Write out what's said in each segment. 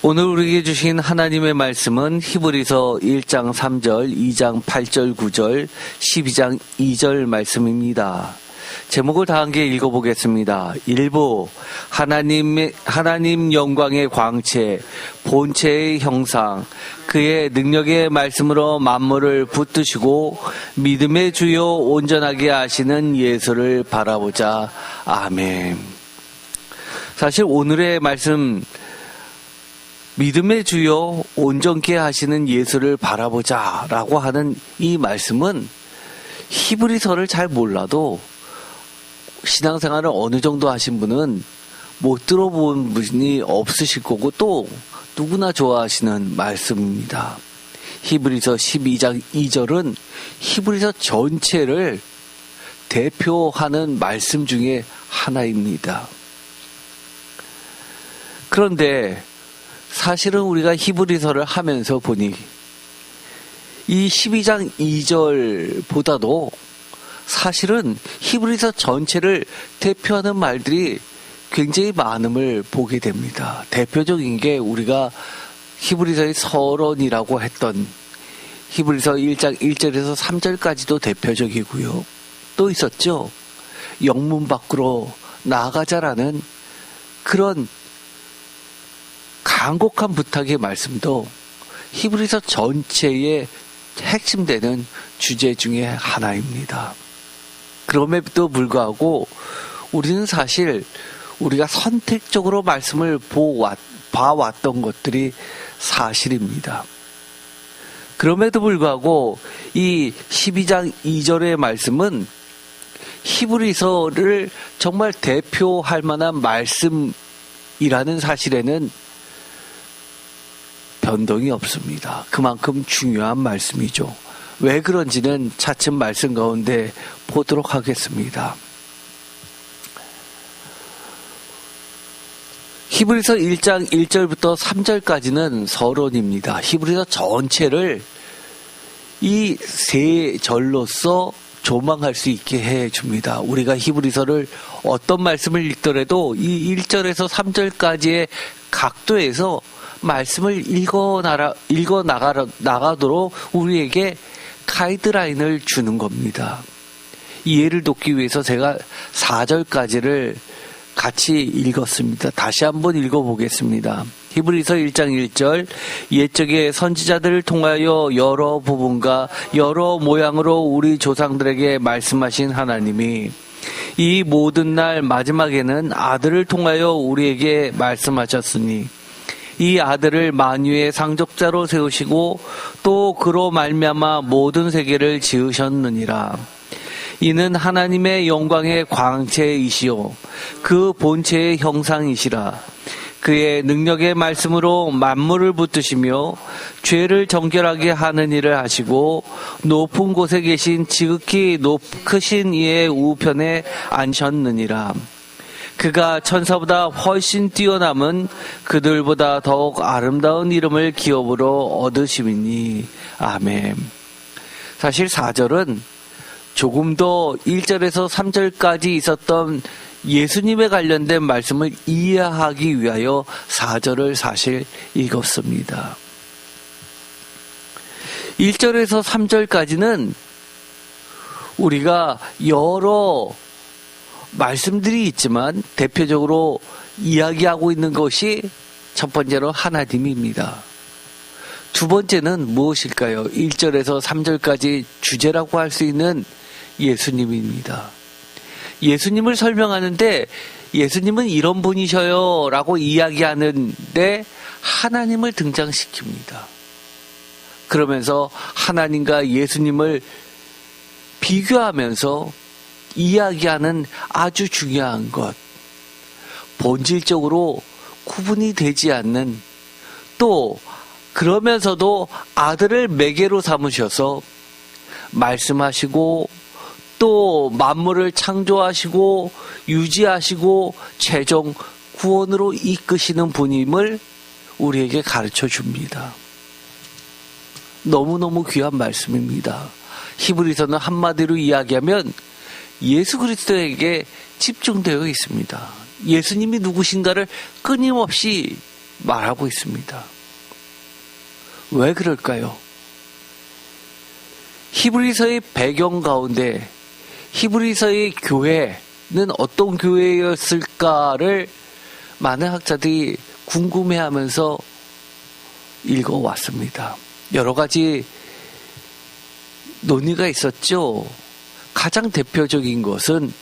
오늘 우리에게 주신 하나님의 말씀은 히브리서 1장 3절, 2장 8절, 9절, 12장 2절 말씀입니다. 제목을 다 함께 읽어보겠습니다. 1부 하나님 영광의 광채, 본체의 형상, 그의 능력의 말씀으로 만물을 붙드시고 믿음의 주요 온전하게 하시는 예수를 바라보자. 아멘. 사실 오늘의 말씀, 믿음의 주요 온전케 하시는 예수를 바라보자 라고 하는 이 말씀은 히브리서를 잘 몰라도 신앙생활을 어느 정도 하신 분은 못 들어본 분이 없으실 거고 또 누구나 좋아하시는 말씀입니다. 히브리서 12장 2절은 히브리서 전체를 대표하는 말씀 중에 하나입니다. 그런데 사실은 우리가 히브리서를 하면서 보니 이 12장 2절보다도 사실은 히브리서 전체를 대표하는 말들이 굉장히 많음을 보게 됩니다. 대표적인 게 우리가 히브리서의 서론이라고 했던 히브리서 1장 1절에서 3절까지도 대표적이고요. 또 있었죠. 영문 밖으로 나아가자라는 그런 간곡한 부탁의 말씀도 히브리서 전체의 핵심되는 주제 중에 하나입니다. 그럼에도 불구하고 우리는 사실 우리가 선택적으로 말씀을 봐왔던 것들이 사실입니다. 그럼에도 불구하고 이 12장 2절의 말씀은 히브리서를 정말 대표할 만한 말씀이라는 사실에는 변동이 없습니다. 그만큼 중요한 말씀이죠. 왜 그런지는 차츰 말씀 가운데 보도록 하겠습니다. 히브리서 1장 1절부터 3절까지는 서론입니다. 히브리서 전체를 이 세 절로서 조망할 수 있게 해줍니다. 우리가 히브리서를 어떤 말씀을 읽더라도 이 1절에서 3절까지의 각도에서 말씀을 나가도록 우리에게 가이드라인을 주는 겁니다. 이해를 돕기 위해서 제가 4절까지를 같이 읽었습니다. 다시 한번 읽어보겠습니다. 히브리서 1장 1절 옛적의 선지자들을 통하여 여러 부분과 여러 모양으로 우리 조상들에게 말씀하신 하나님이 이 모든 날 마지막에는 아들을 통하여 우리에게 말씀하셨으니 이 아들을 만유의 상속자로 세우시고 또 그로 말미암아 모든 세계를 지으셨느니라. 이는 하나님의 영광의 광채이시요 그 본체의 형상이시라. 그의 능력의 말씀으로 만물을 붙드시며 죄를 정결하게 하는 일을 하시고 높은 곳에 계신 지극히 크신 이의 우편에 앉으셨느니라. 그가 천사보다 훨씬 뛰어남은 그들보다 더욱 아름다운 이름을 기업으로 얻으심이니. 아멘. 사실 4절은 조금 더 1절에서 3절까지 있었던 예수님에 관련된 말씀을 이해하기 위하여 4절을 사실 읽었습니다. 1절에서 3절까지는 우리가 여러 말씀들이 있지만 대표적으로 이야기하고 있는 것이 첫 번째로 하나님입니다. 두 번째는 무엇일까요? 1절에서 3절까지 주제라고 할 수 있는 예수님입니다. 예수님을 설명하는데 예수님은 이런 분이셔요 라고 이야기하는데 하나님을 등장시킵니다. 그러면서 하나님과 예수님을 비교하면서 이야기하는 아주 중요한 것, 본질적으로 구분이 되지 않는, 또 그러면서도 아들을 매개로 삼으셔서 말씀하시고 또 만물을 창조하시고 유지하시고 최종 구원으로 이끄시는 분임을 우리에게 가르쳐 줍니다. 너무너무 귀한 말씀입니다. 히브리서는 한마디로 이야기하면 예수 그리스도에게 집중되어 있습니다. 예수님이 누구신가를 끊임없이 말하고 있습니다. 왜 그럴까요? 히브리서의 배경 가운데 히브리서의 교회는 어떤 교회였을까를 많은 학자들이 궁금해하면서 읽어왔습니다. 여러 가지 논의가 있었죠. 가장 대표적인 것은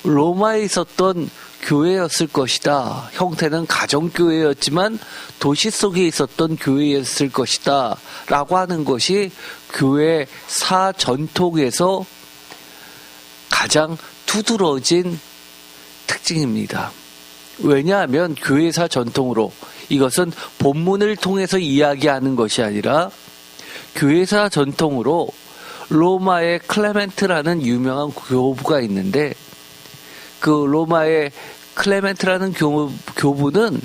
로마에 있었던 교회였을 것이다. 형태는 가정교회였지만 도시 속에 있었던 교회였을 것이다. 라고 하는 것이 교회사 전통에서 가장 두드러진 특징입니다. 왜냐하면 교회사 전통으로 이것은 본문을 통해서 이야기하는 것이 아니라 교회사 전통으로 로마의 클레멘트라는 유명한 교부가 있는데 그 로마의 클레멘트라는 교부는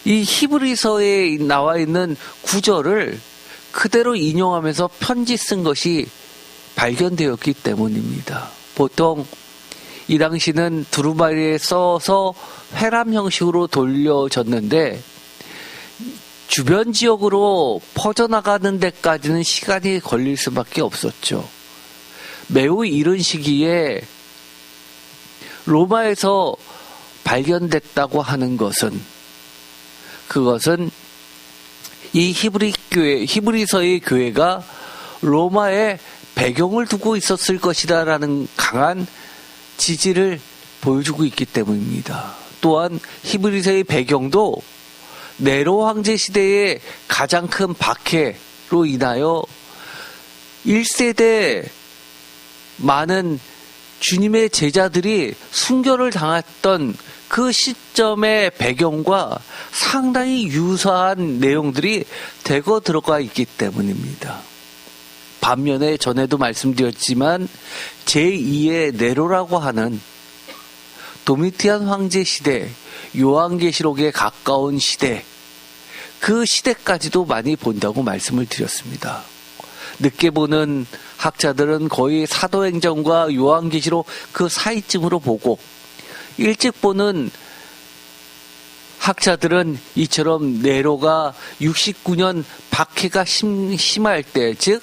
이 히브리서에 나와 있는 구절을 그대로 인용하면서 편지 쓴 것이 발견되었기 때문입니다. 보통 이 당시는 두루마리에 써서 회람 형식으로 돌려졌는데 주변 지역으로 퍼져나가는 데까지는 시간이 걸릴 수밖에 없었죠. 매우 이른 시기에 로마에서 발견됐다고 하는 것은 그것은 이 히브리서의 교회가 로마에 배경을 두고 있었을 것이다라는 강한 지지를 보여주고 있기 때문입니다. 또한 히브리서의 배경도 네로 황제 시대의 가장 큰 박해로 인하여 1세대 많은 주님의 제자들이 순교를 당했던 그 시점의 배경과 상당히 유사한 내용들이 대거 들어가 있기 때문입니다. 반면에 전에도 말씀드렸지만 제2의 네로라고 하는 도미티안 황제 시대, 요한계시록에 가까운 시대, 그 시대까지도 많이 본다고 말씀을 드렸습니다. 늦게 보는 학자들은 거의 사도행전과 요한계시록 그 사이쯤으로 보고 일찍 보는 학자들은 이처럼 네로가 69년 박해가 심할 때, 즉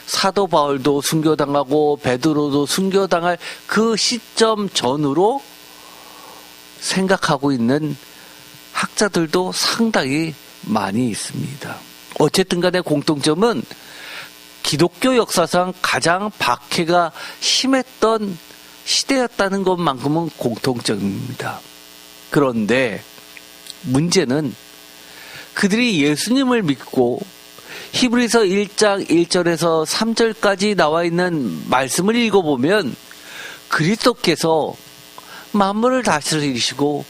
사도 바울도 순교당하고 베드로도 순교당할 그 시점 전후로 생각하고 있는 학자들도 상당히 많이 있습니다. 어쨌든 간에 공통점은 기독교 역사상 가장 박해가 심했던 시대였다는 것만큼은 공통점입니다. 그런데 문제는 그들이 예수님을 믿고 히브리서 1장 1절에서 3절까지 나와 있는 말씀을 읽어보면 그리스도께서 만물을 다스리시고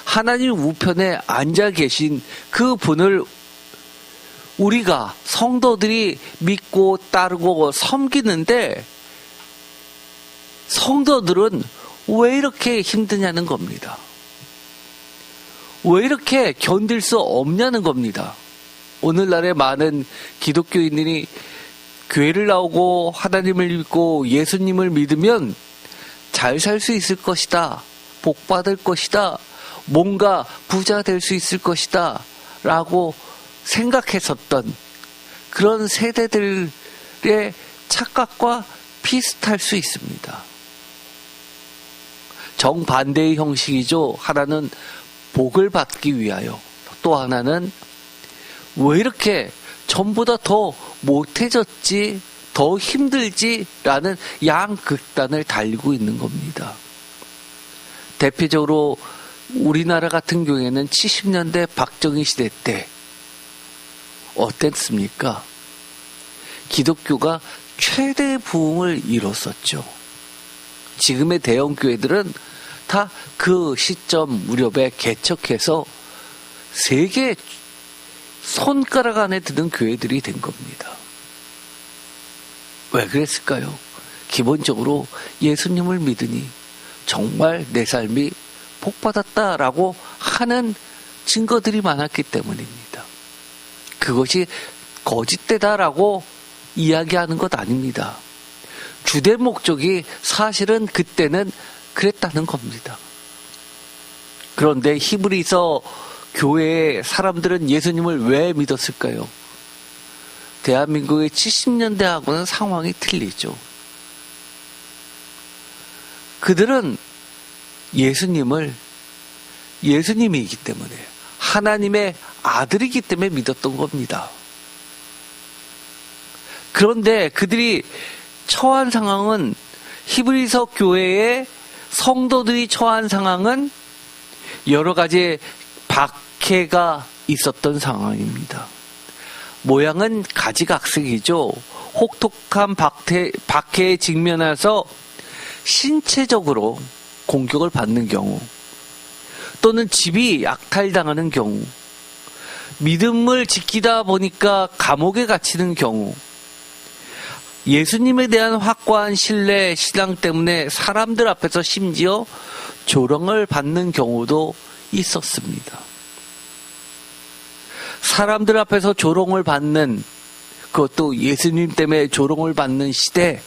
하나님 우편에 앉아 계신 그 분을 우리가 성도들이 믿고 따르고 섬기는데 성도들은 왜 이렇게 힘드냐는 겁니다. 왜 이렇게 견딜 수 없냐는 겁니다. 오늘날의 많은 기독교인들이 교회를 나오고 하나님을 믿고 예수님을 믿으면 잘 살 수 있을 것이다. 복 받을 것이다. 뭔가 부자 될 수 있을 것이다. 라고 생각했었던 그런 세대들의 착각과 비슷할 수 있습니다. 정반대의 형식이죠. 하나는 복을 받기 위하여, 또 하나는 왜 이렇게 전보다 더 못해졌지, 더 힘들지라는 양극단을 달리고 있는 겁니다. 대표적으로 우리나라 같은 경우에는 70년대 박정희 시대 때 어땠습니까? 기독교가 최대 부흥을 이뤘었죠. 지금의 대형 교회들은 다 그 시점 무렵에 개척해서 세계 손가락 안에 드는 교회들이 된 겁니다. 왜 그랬을까요? 기본적으로 예수님을 믿으니 정말 내 삶이 복받았다라고 하는 증거들이 많았기 때문입니다. 그것이 거짓되다라고 이야기하는 것 아닙니다. 주된 목적이 사실은 그때는 그랬다는 겁니다. 그런데 히브리서 교회의 사람들은 예수님을 왜 믿었을까요? 대한민국의 70년대하고는 상황이 틀리죠. 그들은 예수님을 예수님이기 때문에, 하나님의 아들이기 때문에 믿었던 겁니다. 그런데 그들이 처한 상황은, 히브리서 교회의 성도들이 처한 상황은 여러 가지 박해가 있었던 상황입니다. 모양은 가지각색이죠. 혹독한 박해에 직면해서 신체적으로 공격을 받는 경우, 또는 집이 약탈당하는 경우, 믿음을 지키다 보니까 감옥에 갇히는 경우, 예수님에 대한 확고한 신뢰, 신앙 때문에 사람들 앞에서 심지어 조롱을 받는 경우도 있었습니다. 사람들 앞에서 조롱을 받는, 그것도 예수님 때문에 조롱을 받는 시대,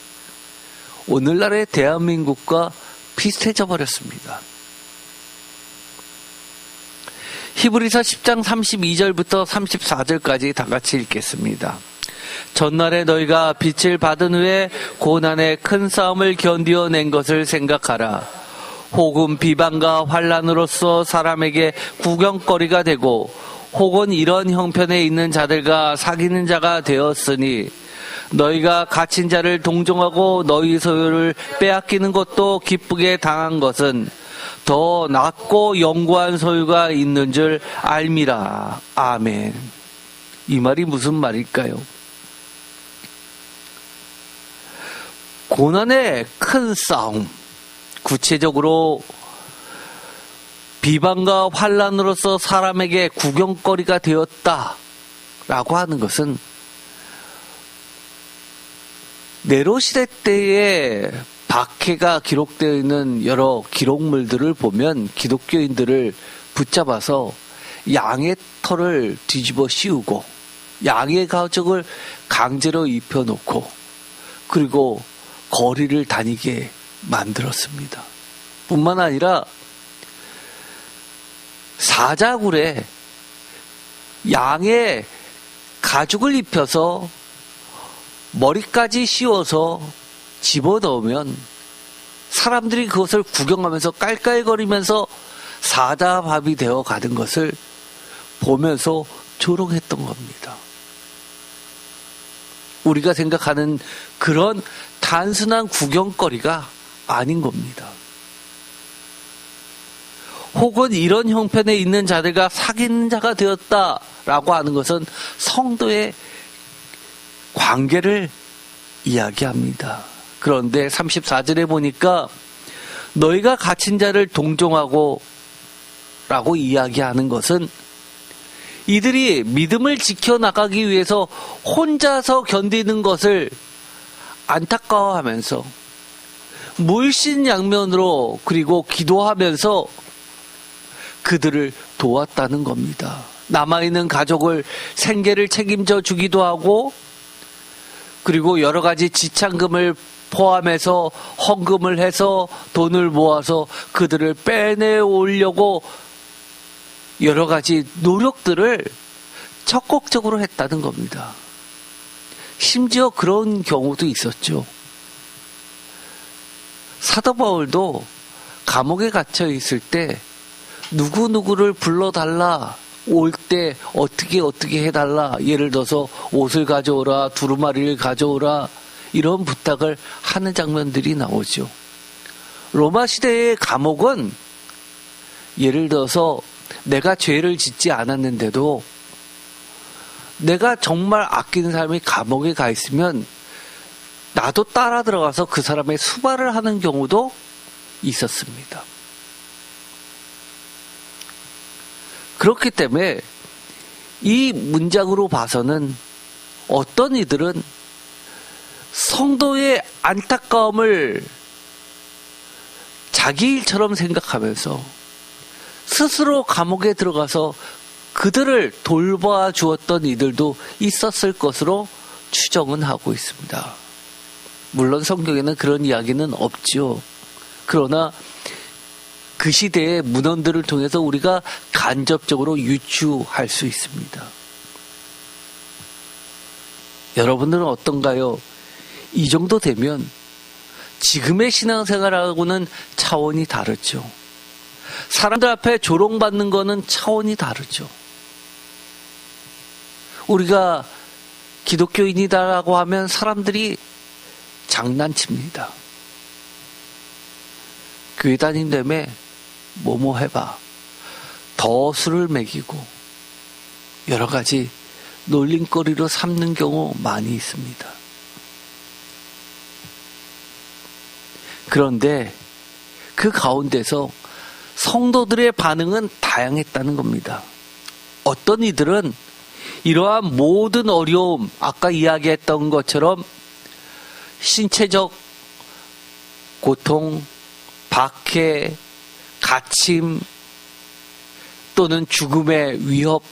오늘날의 대한민국과 비슷해져 버렸습니다. 히브리서 10장 32절부터 34절까지 다 같이 읽겠습니다. 전날에 너희가 빛을 받은 후에 고난의 큰 싸움을 견디어낸 것을 생각하라. 혹은 비방과 환난으로서 사람에게 구경거리가 되고, 혹은 이런 형편에 있는 자들과 사귀는 자가 되었으니, 너희가 갇힌 자를 동정하고 너희 소유를 빼앗기는 것도 기쁘게 당한 것은 더 낫고 영구한 소유가 있는 줄 알미라. 아멘. 이 말이 무슨 말일까요? 고난의 큰 싸움, 구체적으로 비방과 환난으로서 사람에게 구경거리가 되었다라고 하는 것은, 네로 시대 때의 박해가 기록되어 있는 여러 기록물들을 보면 기독교인들을 붙잡아서 양의 털을 뒤집어 씌우고 양의 가죽을 강제로 입혀놓고 그리고 거리를 다니게 만들었습니다. 뿐만 아니라 사자굴에 양의 가죽을 입혀서 머리까지 씌워서 집어넣으면 사람들이 그것을 구경하면서 깔깔거리면서 사자밥이 되어 가는 것을 보면서 조롱했던 겁니다. 우리가 생각하는 그런 단순한 구경거리가 아닌 겁니다. 혹은 이런 형편에 있는 자들과 사귀는 자가 되었다라고 하는 것은 성도의 관계를 이야기합니다. 그런데 34절에 보니까 너희가 갇힌 자를 동정하고 라고 이야기하는 것은 이들이 믿음을 지켜나가기 위해서 혼자서 견디는 것을 안타까워하면서 물신양면으로 그리고 기도하면서 그들을 도왔다는 겁니다. 남아있는 가족을 생계를 책임져 주기도 하고 그리고 여러 가지 지참금을 포함해서 헌금을 해서 돈을 모아서 그들을 빼내오려고 여러 가지 노력들을 적극적으로 했다는 겁니다. 심지어 그런 경우도 있었죠. 사도 바울도 감옥에 갇혀 있을 때 누구누구를 불러달라, 올 때 어떻게 해달라, 예를 들어서 옷을 가져오라, 두루마리를 가져오라, 이런 부탁을 하는 장면들이 나오죠. 로마 시대의 감옥은 예를 들어서 내가 죄를 짓지 않았는데도 내가 정말 아끼는 사람이 감옥에 가 있으면 나도 따라 들어가서 그 사람의 수발을 하는 경우도 있었습니다. 그렇기 때문에 이 문장으로 봐서는 어떤 이들은 성도의 안타까움을 자기 일처럼 생각하면서 스스로 감옥에 들어가서 그들을 돌봐 주었던 이들도 있었을 것으로 추정은 하고 있습니다. 물론 성경에는 그런 이야기는 없지요. 그러나 그 시대의 문헌들을 통해서 우리가 간접적으로 유추할 수 있습니다. 여러분들은 어떤가요? 이 정도 되면 지금의 신앙생활하고는 차원이 다르죠. 사람들 앞에 조롱받는 거는 차원이 다르죠. 우리가 기독교인이다라고 하면 사람들이 장난칩니다. 교회 다닌다며 뭐뭐 해봐. 더 술을 먹이고 여러 가지 놀림거리로 삼는 경우 많이 있습니다. 그런데 그 가운데서 성도들의 반응은 다양했다는 겁니다. 어떤 이들은 이러한 모든 어려움, 아까 이야기했던 것처럼 신체적 고통, 박해, 갇힘 또는 죽음의 위협,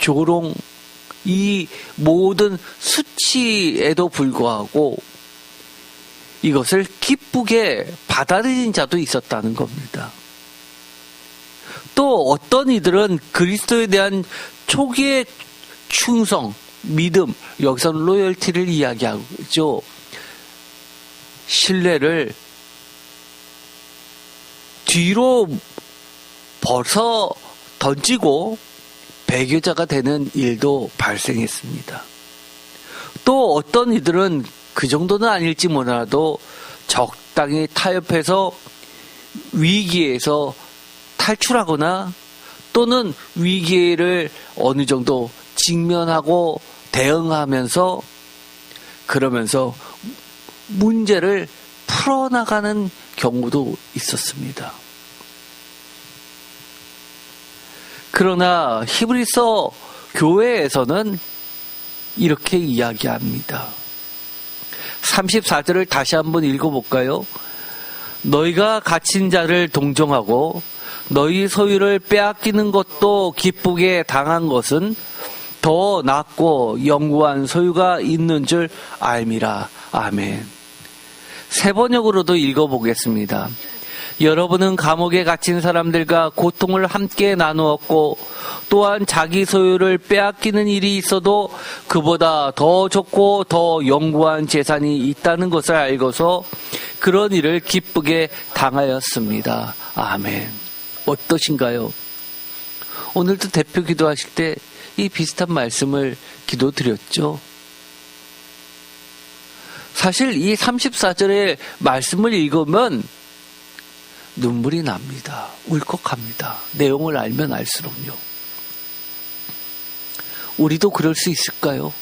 조롱, 이 모든 수치에도 불구하고 이것을 기쁘게 받아들인 자도 있었다는 겁니다. 또 어떤 이들은 그리스도에 대한 초기의 충성, 믿음, 여기서는 로열티를 이야기하죠. 신뢰를 뒤로 벗어 던지고 배교자가 되는 일도 발생했습니다. 또 어떤 이들은 그 정도는 아닐지 몰라도 적당히 타협해서 위기에서 탈출하거나 또는 위기를 어느 정도 직면하고 대응하면서 그러면서 문제를 풀어나가는 경우도 있었습니다. 그러나 히브리서 교회에서는 이렇게 이야기합니다. 34절을 다시 한번 읽어볼까요? 너희가 갇힌 자를 동정하고 너희 소유를 빼앗기는 것도 기쁘게 당한 것은 더 낫고 영구한 소유가 있는 줄 알미라. 아멘. 세 번역으로도 읽어보겠습니다. 여러분은 감옥에 갇힌 사람들과 고통을 함께 나누었고 또한 자기 소유를 빼앗기는 일이 있어도 그보다 더 좋고 더 영구한 재산이 있다는 것을 알고서 그런 일을 기쁘게 당하였습니다. 아멘. 어떠신가요? 오늘도 대표 기도하실 때 이 비슷한 말씀을 기도드렸죠. 사실 이 34절의 말씀을 읽으면 눈물이 납니다. 울컥합니다. 내용을 알면 알수록요. 우리도 그럴 수 있을까요?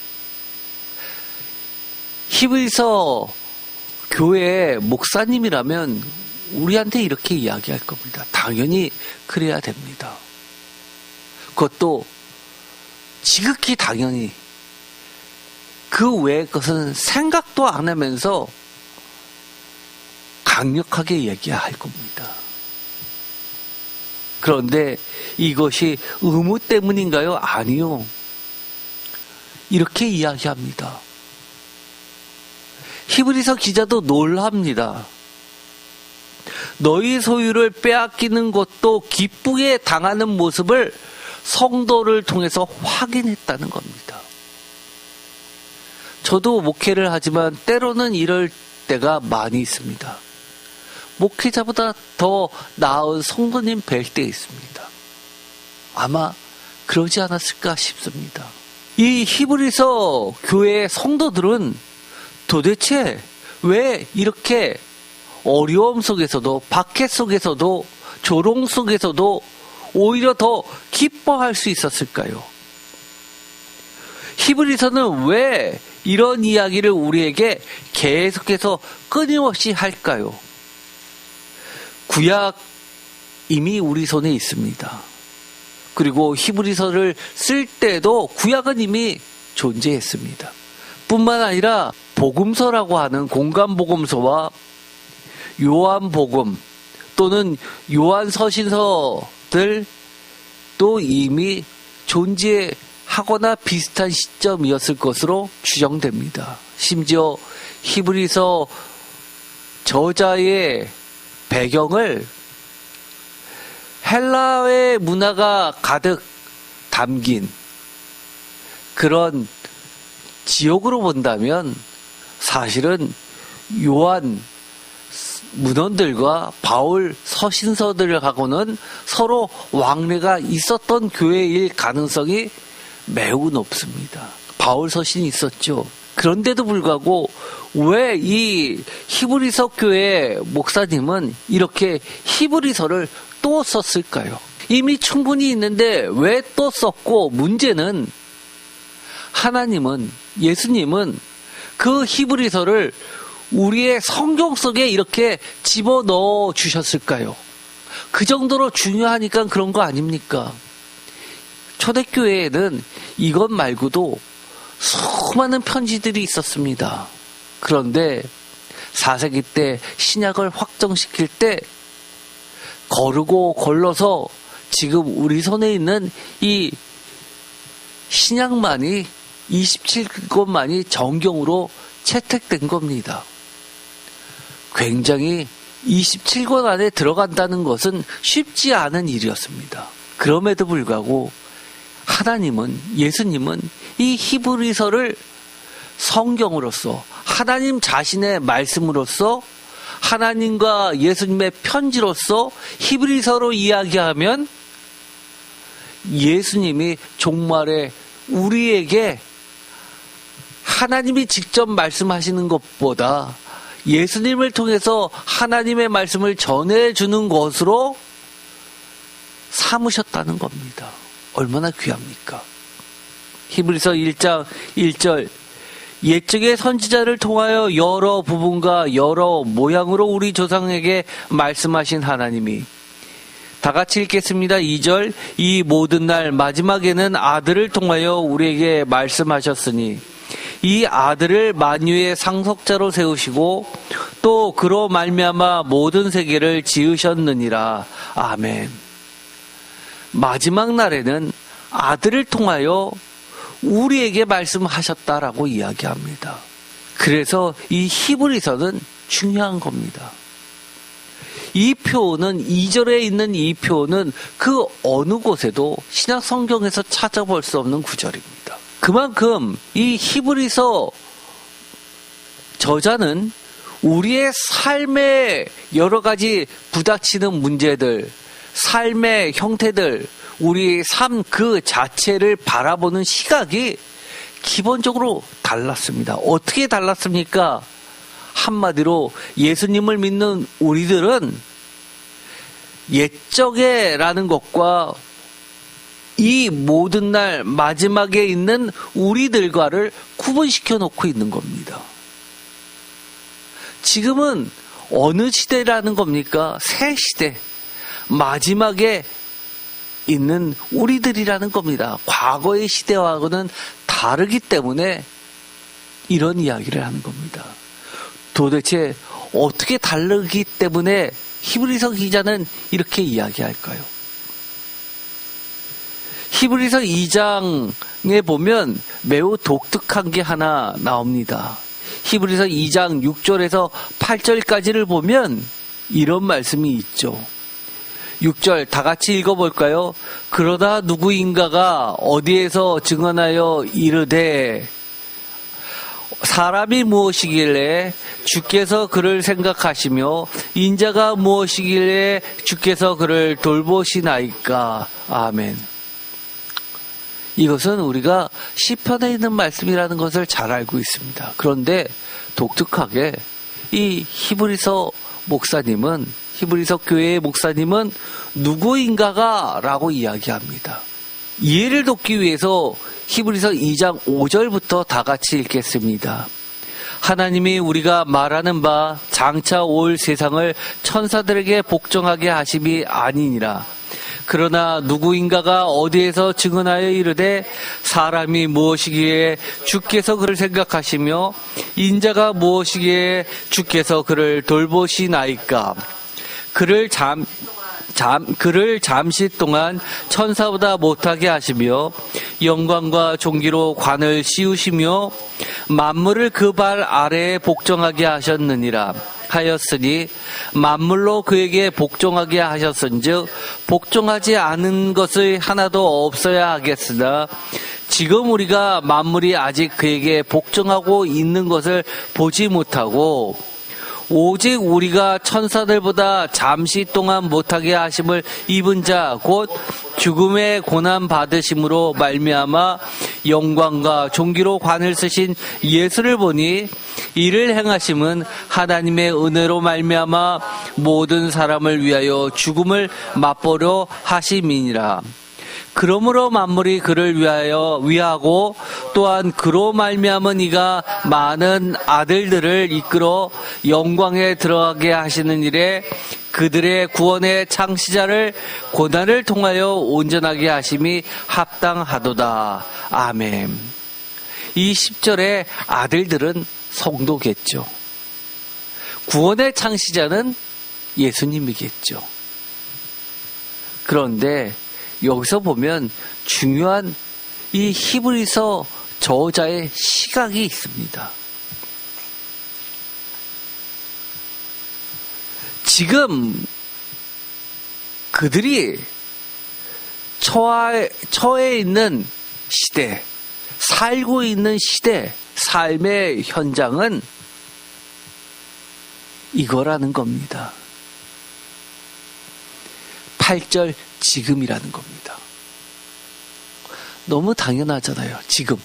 히브리서 교회 목사님이라면 우리한테 이렇게 이야기할 겁니다. 당연히 그래야 됩니다. 그것도 지극히 당연히 그 외의 것은 생각도 안 하면서 강력하게 얘기할 겁니다. 그런데 이것이 의무 때문인가요? 아니요. 이렇게 이야기합니다. 히브리서 기자도 놀랍니다. 너희 소유를 빼앗기는 것도 기쁘게 당하는 모습을 성도를 통해서 확인했다는 겁니다. 저도 목회를 하지만 때로는 이럴 때가 많이 있습니다. 목회자보다 더 나은 성도님 뵐 때 있습니다. 아마 그러지 않았을까 싶습니다. 이 히브리서 교회의 성도들은 도대체 왜 이렇게 어려움 속에서도 박해 속에서도 조롱 속에서도 오히려 더 기뻐할 수 있었을까요? 히브리서는 왜 이런 이야기를 우리에게 계속해서 끊임없이 할까요? 구약 이미 우리 손에 있습니다. 그리고 히브리서를 쓸 때도 구약은 이미 존재했습니다. 뿐만 아니라 복음서라고 하는 공간복음서와 요한복음 또는 요한서신서들 또 이미 존재하거나 비슷한 시점이었을 것으로 추정됩니다. 심지어 히브리서 저자의 배경을 헬라의 문화가 가득 담긴 그런 지역으로 본다면 사실은 요한 문헌들과 바울 서신서들하고는 서로 왕래가 있었던 교회일 가능성이 매우 높습니다. 바울 서신이 있었죠. 그런데도 불구하고 왜 이 히브리서 교회 목사님은 이렇게 히브리서를 또 썼을까요? 이미 충분히 있는데 왜 또 썼고, 문제는 하나님은, 예수님은 그 히브리서를 우리의 성경 속에 이렇게 집어넣어 주셨을까요? 그 정도로 중요하니까 그런 거 아닙니까? 초대교회에는 이것 말고도 수많은 편지들이 있었습니다. 그런데 4세기 때 신약을 확정시킬 때 거르고 걸러서 지금 우리 손에 있는 이 신약만이 27권만이 정경으로 채택된 겁니다. 굉장히 27권 안에 들어간다는 것은 쉽지 않은 일이었습니다. 그럼에도 불구하고 하나님은, 예수님은 이 히브리서를 성경으로서, 하나님 자신의 말씀으로서, 하나님과 예수님의 편지로서 히브리서로 이야기하면 예수님이 종말에 우리에게 하나님이 직접 말씀하시는 것보다 예수님을 통해서 하나님의 말씀을 전해주는 것으로 삼으셨다는 겁니다. 얼마나 귀합니까? 히브리서 1장 1절, 옛적의 선지자를 통하여 여러 부분과 여러 모양으로 우리 조상에게 말씀하신 하나님이, 다 같이 읽겠습니다. 2절, 이 모든 날 마지막에는 아들을 통하여 우리에게 말씀하셨으니 이 아들을 만유의 상속자로 세우시고 또 그로 말미암아 모든 세계를 지으셨느니라. 아멘. 마지막 날에는 아들을 통하여 우리에게 말씀하셨다라고 이야기합니다. 그래서 이 히브리서는 중요한 겁니다. 이 표는, 2절에 있는 이 표는 그 어느 곳에도 신약 성경에서 찾아볼 수 없는 구절입니다. 그만큼 이 히브리서 저자는 우리의 삶의 여러 가지 부닥치는 문제들, 삶의 형태들, 우리의 삶 그 자체를 바라보는 시각이 기본적으로 달랐습니다. 어떻게 달랐습니까? 한마디로 예수님을 믿는 우리들은 옛적에라는 것과 이 모든 날 마지막에 있는 우리들과를 구분시켜 놓고 있는 겁니다. 지금은 어느 시대라는 겁니까? 새 시대, 마지막에 있는 우리들이라는 겁니다. 과거의 시대와는 다르기 때문에 이런 이야기를 하는 겁니다. 도대체 어떻게 다르기 때문에 히브리서 기자는 이렇게 이야기할까요? 히브리서 2장에 보면 매우 독특한 게 하나 나옵니다. 히브리서 2장 6절에서 8절까지를 보면 이런 말씀이 있죠. 6절 다 같이 읽어볼까요? 그러다 누구인가가 어디에서 증언하여 이르되 사람이 무엇이길래 주께서 그를 생각하시며 인자가 무엇이길래 주께서 그를 돌보시나이까. 아멘. 이것은 우리가 시편에 있는 말씀이라는 것을 잘 알고 있습니다. 그런데 독특하게 이 히브리서 목사님은, 히브리서 교회의 목사님은 누구인가가 라고 이야기합니다. 이해를 돕기 위해서 히브리서 2장 5절부터 다 같이 읽겠습니다. 하나님이 우리가 말하는 바 장차 올 세상을 천사들에게 복종하게 하심이 아니니라. 그러나 누구인가가 어디에서 증언하여 이르되 사람이 무엇이기에 주께서 그를 생각하시며 인자가 무엇이기에 주께서 그를 돌보시나이까. 그를 그를 잠시 동안 천사보다 못하게 하시며 영광과 존귀로 관을 씌우시며 만물을 그 발 아래에 복종하게 하셨느니라 하였으니 만물로 그에게 복종하게 하셨은즉 복종하지 않은 것이 하나도 없어야 하겠으나 지금 우리가 만물이 아직 그에게 복종하고 있는 것을 보지 못하고 오직 우리가 천사들보다 잠시 동안 못하게 하심을 입은 자 곧 죽음의 고난 받으심으로 말미암아 영광과 존귀로 관을 쓰신 예수를 보니 이를 행하심은 하나님의 은혜로 말미암아 모든 사람을 위하여 죽음을 맛보려 하심이니라. 그러므로 만물이 그를 위하고 또한 그로 말미암은 이가 많은 아들들을 이끌어 영광에 들어가게 하시는 일에 그들의 구원의 창시자를 고난을 통하여 온전하게 하심이 합당하도다. 아멘. 이 10절의 아들들은 성도겠죠. 구원의 창시자는 예수님이겠죠. 그런데 여기서 보면 중요한 이 히브리서 저자의 시각이 있습니다. 지금 그들이 처해 있는 시대, 살고 있는 시대, 삶의 현장은 이거라는 겁니다. 8절 지금이라는 겁니다. 너무 당연하잖아요. 지금.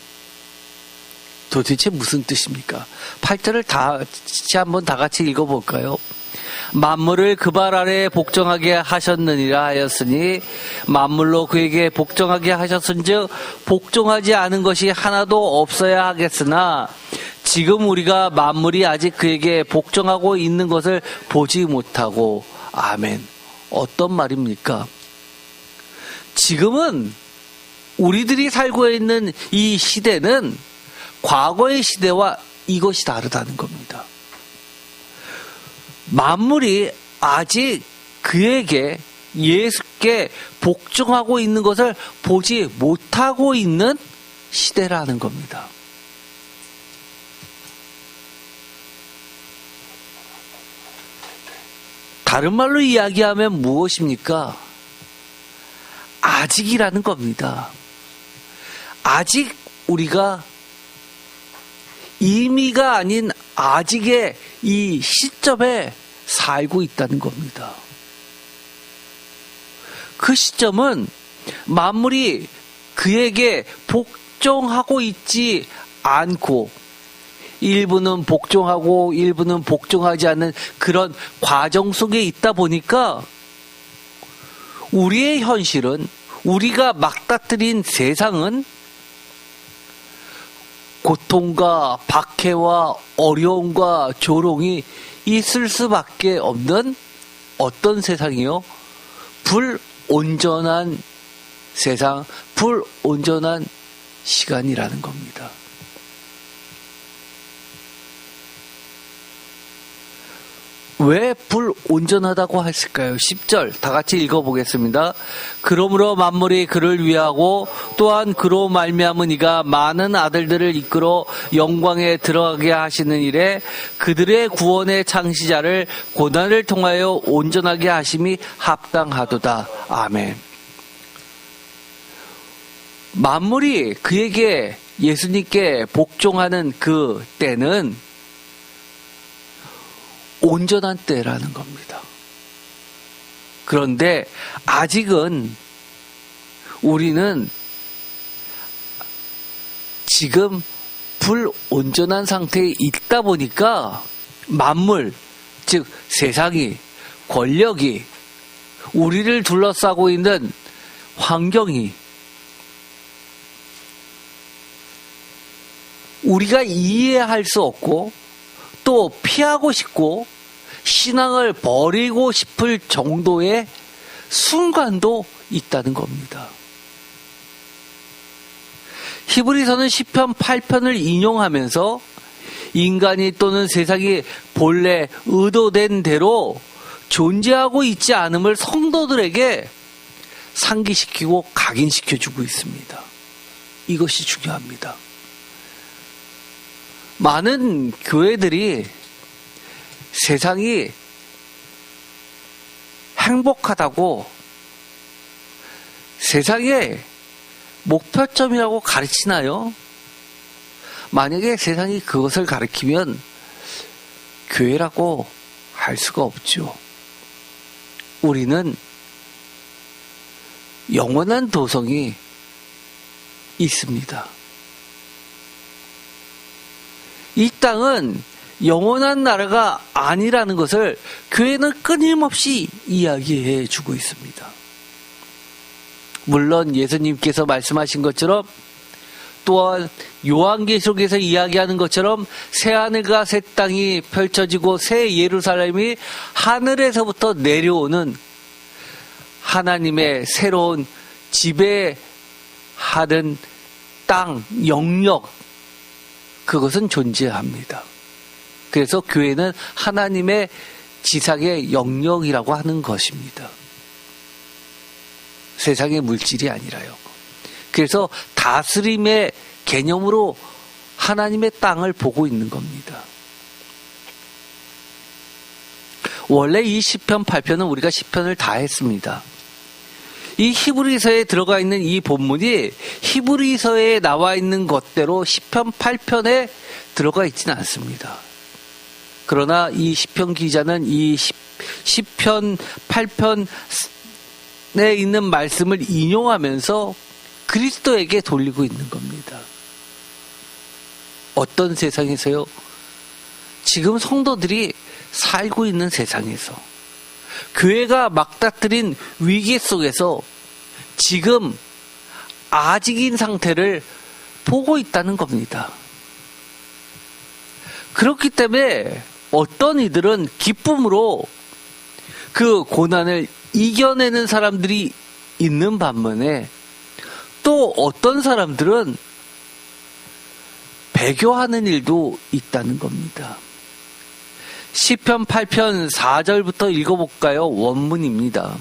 도대체 무슨 뜻입니까? 8절을 다시 한번 다 같이 읽어볼까요? 만물을 그 발 아래에 복종하게 하셨느니라 하였으니 만물로 그에게 복종하게 하셨은즉 복종하지 않은 것이 하나도 없어야 하겠으나 지금 우리가 만물이 아직 그에게 복종하고 있는 것을 보지 못하고. 아멘. 어떤 말입니까? 지금은 우리들이 살고 있는 이 시대는 과거의 시대와 이것이 다르다는 겁니다. 만물이 아직 그에게 예수께 복종하고 있는 것을 보지 못하고 있는 시대라는 겁니다. 다른 말로 이야기하면 무엇입니까? 아직이라는 겁니다. 아직 우리가 이미가 아닌 아직의 이 시점에 살고 있다는 겁니다. 그 시점은 만물이 그에게 복종하고 있지 않고 일부는 복종하고 일부는 복종하지 않는 그런 과정 속에 있다 보니까 우리의 현실은, 우리가 막다트린 세상은 고통과 박해와 어려움과 조롱이 있을 수밖에 없는 어떤 세상이요? 불온전한 세상, 불온전한 시간이라는 겁니다. 왜 불온전하다고 했을까요? 10절 다 같이 읽어보겠습니다. 그러므로 만물이 그를 위하고 또한 그로 말미암은 이가 많은 아들들을 이끌어 영광에 들어가게 하시는 일에 그들의 구원의 창시자를 고난을 통하여 온전하게 하심이 합당하도다. 아멘. 만물이 그에게 예수님께 복종하는 그 때는 온전한 때라는 겁니다. 그런데 아직은 우리는 지금 불온전한 상태에 있다 보니까 만물, 즉 세상이, 권력이, 우리를 둘러싸고 있는 환경이 우리가 이해할 수 없고 또 피하고 싶고 신앙을 버리고 싶을 정도의 순간도 있다는 겁니다. 히브리서는 시편 8편을 인용하면서 인간이 또는 세상이 본래 의도된 대로 존재하고 있지 않음을 성도들에게 상기시키고 각인시켜주고 있습니다. 이것이 중요합니다. 많은 교회들이 세상이 행복하다고 세상의 목표점이라고 가르치나요? 만약에 세상이 그것을 가르치면 교회라고 할 수가 없죠. 우리는 영원한 도성이 있습니다. 이 땅은 영원한 나라가 아니라는 것을 교회는 끊임없이 이야기해 주고 있습니다. 물론 예수님께서 말씀하신 것처럼 또한 요한계시록에서 이야기하는 것처럼 새하늘과 새 땅이 펼쳐지고 새 예루살렘이 하늘에서부터 내려오는 하나님의 새로운 지배하는 땅, 영역, 그것은 존재합니다. 그래서 교회는 하나님의 지상의 영역이라고 하는 것입니다. 세상의 물질이 아니라요. 그래서 다스림의 개념으로 하나님의 땅을 보고 있는 겁니다. 원래 이 시편 8편은 우리가 시편을 다 했습니다. 이 히브리서에 들어가 있는 이 본문이 히브리서에 나와 있는 것대로 시편 8편에 들어가 있지는 않습니다. 그러나 이 시편 기자는 이 시편 8편에 있는 말씀을 인용하면서 그리스도에게 돌리고 있는 겁니다. 어떤 세상에서요? 지금 성도들이 살고 있는 세상에서 교회가 막다트린 위기 속에서 지금 아직인 상태를 보고 있다는 겁니다. 그렇기 때문에 어떤 이들은 기쁨으로 그 고난을 이겨내는 사람들이 있는 반면에 또 어떤 사람들은 배교하는 일도 있다는 겁니다. 시편 8편 4절부터 읽어볼까요? 원문입니다.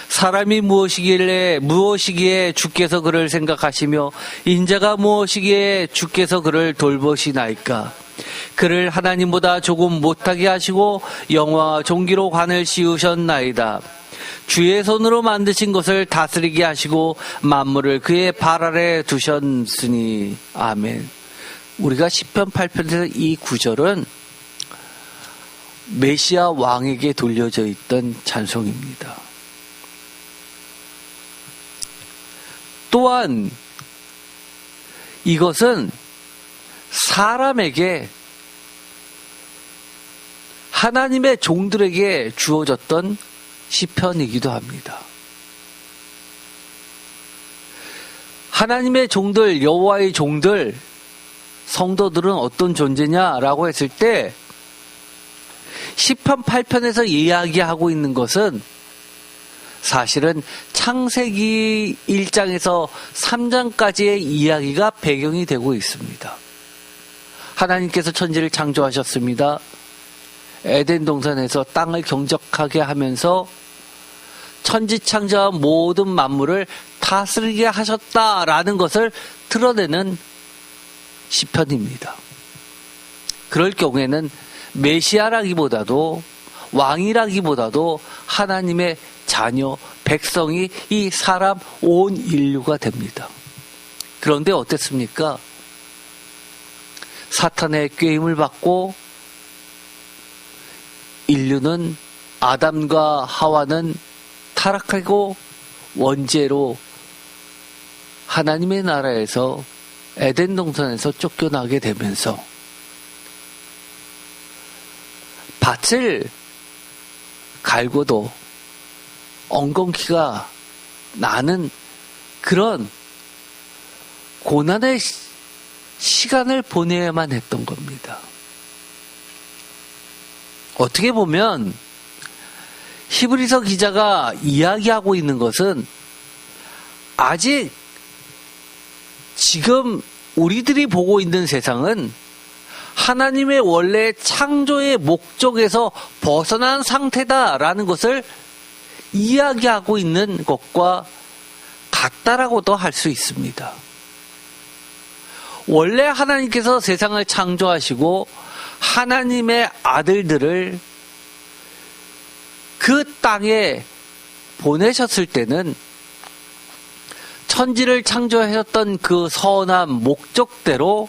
사람이 무엇이기에 주께서 그를 생각하시며 인자가 무엇이기에 주께서 그를 돌보시나이까. 그를 하나님보다 조금 못하게 하시고 영화와 존귀로 관을 씌우셨나이다. 주의 손으로 만드신 것을 다스리게 하시고 만물을 그의 발 아래 두셨으니. 아멘. 우리가 시편 8편에서 이 구절은 메시아 왕에게 돌려져 있던 찬송입니다. 또한 이것은 사람에게 하나님의 종들에게 주어졌던 시편이기도 합니다. 하나님의 종들, 여호와의 종들, 성도들은 어떤 존재냐라고 했을 때 시편 8편에서 이야기하고 있는 것은 사실은 창세기 1장에서 3장까지의 이야기가 배경이 되고 있습니다. 하나님께서 천지를 창조하셨습니다. 에덴 동산에서 땅을 경작하게 하면서 천지 창조한 모든 만물을 다스리게 하셨다라는 것을 드러내는 시편입니다. 그럴 경우에는 메시아라기보다도 왕이라기보다도 하나님의 자녀, 백성이 이 사람 온 인류가 됩니다. 그런데 어땠습니까? 사탄의 꾀임을 받고 인류는 아담과 하와는 타락하고 원죄로 하나님의 나라에서 에덴 동산에서 쫓겨나게 되면서 밭을 갈고도 엉겅퀴가 나는 그런 고난의 시간을 보내야만 했던 겁니다. 어떻게 보면 히브리서 기자가 이야기하고 있는 것은 아직 지금 우리들이 보고 있는 세상은 하나님의 원래 창조의 목적에서 벗어난 상태다라는 것을 이야기하고 있는 것과 같다라고도 할 수 있습니다. 원래 하나님께서 세상을 창조하시고 하나님의 아들들을 그 땅에 보내셨을 때는 천지를 창조하셨던 그 선한 목적대로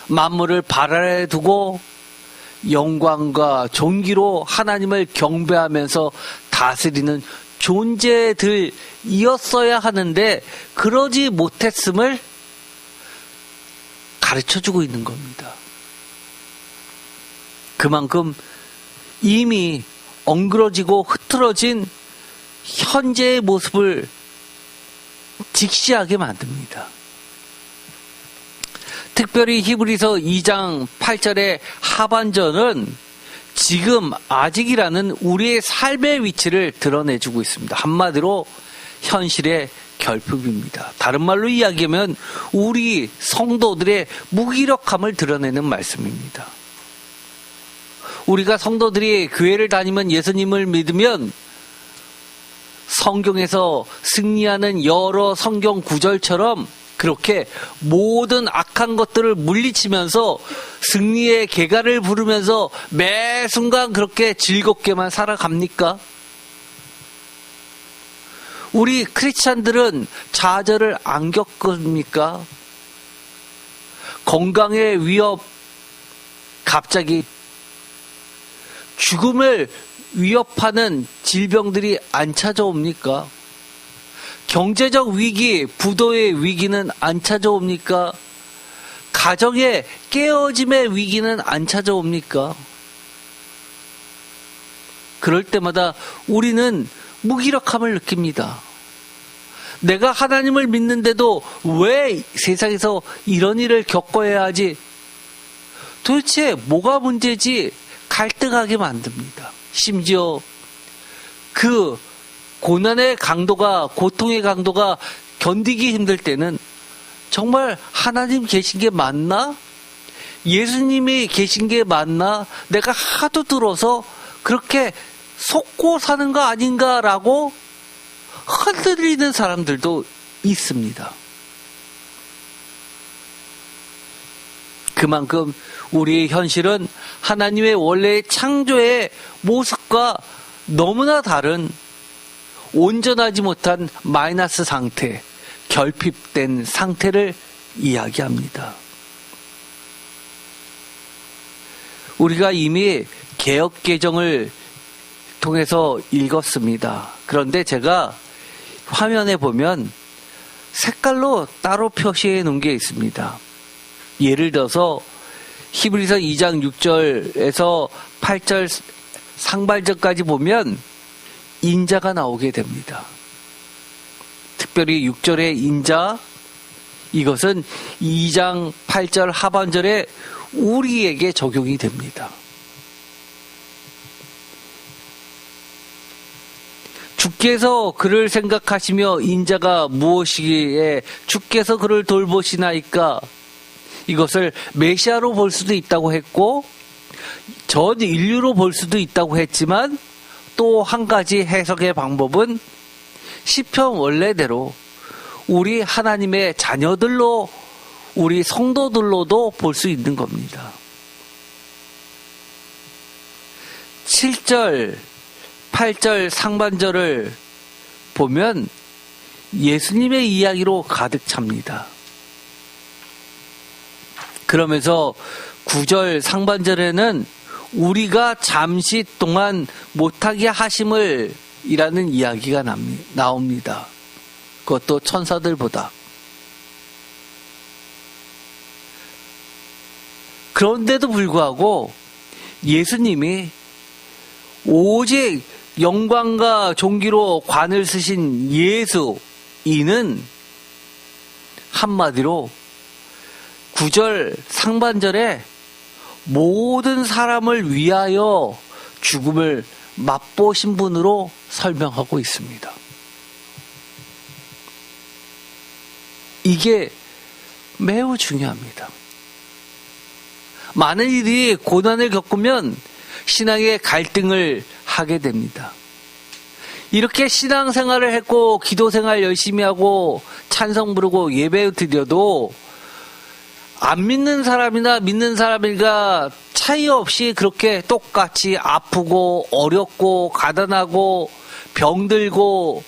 만물을 발 아래 두고 영광과 존귀로 하나님을 경배하면서 다스리는 존재들이었어야 하는데 그러지 못했음을 가르쳐주고 있는 겁니다. 그만큼 이미 엉그러지고 흐트러진 현재의 모습을 직시하게 만듭니다. 특별히 히브리서 2장 8절의 하반절은 지금 아직이라는 우리의 삶의 위치를 드러내주고 있습니다. 한마디로 현실의 결핍입니다. 다른 말로 이야기하면 우리 성도들의 무기력함을 드러내는 말씀입니다. 우리가 성도들이 교회를 다니면 예수님을 믿으면 성경에서 승리하는 여러 성경 구절처럼 그렇게 모든 악한 것들을 물리치면서 승리의 계가를 부르면서 매 순간 그렇게 즐겁게만 살아갑니까? 우리 크리스찬들은 좌절을 안 겪습니까? 건강의 위협, 갑자기 죽음을 위협하는 질병들이 안 찾아옵니까? 경제적 위기, 부도의 위기는 안 찾아옵니까? 가정의 깨어짐의 위기는 안 찾아옵니까? 그럴 때마다 우리는 무기력함을 느낍니다. 내가 하나님을 믿는데도 왜 세상에서 이런 일을 겪어야 하지? 도대체 뭐가 문제지? 갈등하게 만듭니다. 심지어 그 고난의 강도가, 고통의 강도가 견디기 힘들 때는 정말 하나님 계신 게 맞나? 예수님이 계신 게 맞나? 내가 하도 들어서 그렇게 속고 사는 거 아닌가라고 흔들리는 사람들도 있습니다. 그만큼 우리의 현실은 하나님의 원래의 창조의 모습과 너무나 다른 온전하지 못한 마이너스 상태, 결핍된 상태를 이야기합니다. 우리가 이미 개역개정을 통해서 읽었습니다. 그런데 제가 화면에 보면 색깔로 따로 표시해 놓은 게 있습니다. 예를 들어서 히브리서 2장 6절에서 8절 상반절까지 보면 인자가 나오게 됩니다. 특별히 6절의 인자, 이것은 2장 8절 하반절에 우리에게 적용이 됩니다. 주께서 그를 생각하시며 인자가 무엇이기에 주께서 그를 돌보시나이까? 이것을 메시아로 볼 수도 있다고 했고 전 인류로 볼 수도 있다고 했지만 또 한 가지 해석의 방법은 시편 원래대로 우리 하나님의 자녀들로, 우리 성도들로도 볼 수 있는 겁니다. 7절, 8절 상반절을 보면 예수님의 이야기로 가득 찹니다. 그러면서 9절 상반절에는 우리가 잠시 동안 못하게 하심을 이라는 이야기가 나옵니다. 그것도 천사들보다. 그런데도 불구하고 예수님이 오직 영광과 존귀로 관을 쓰신 예수, 이는 한마디로 9절 상반절에 모든 사람을 위하여 죽음을 맛보신 분으로 설명하고 있습니다. 이게 매우 중요합니다. 많은 이들이 고난을 겪으면 신앙의 갈등을 하게 됩니다. 이렇게 신앙생활을 했고 기도생활 열심히 하고 찬송 부르고 예배 드려도 안 믿는 사람이나 믿는 사람이가 차이 없이 그렇게 똑같이 아프고 어렵고 가난하고 병들고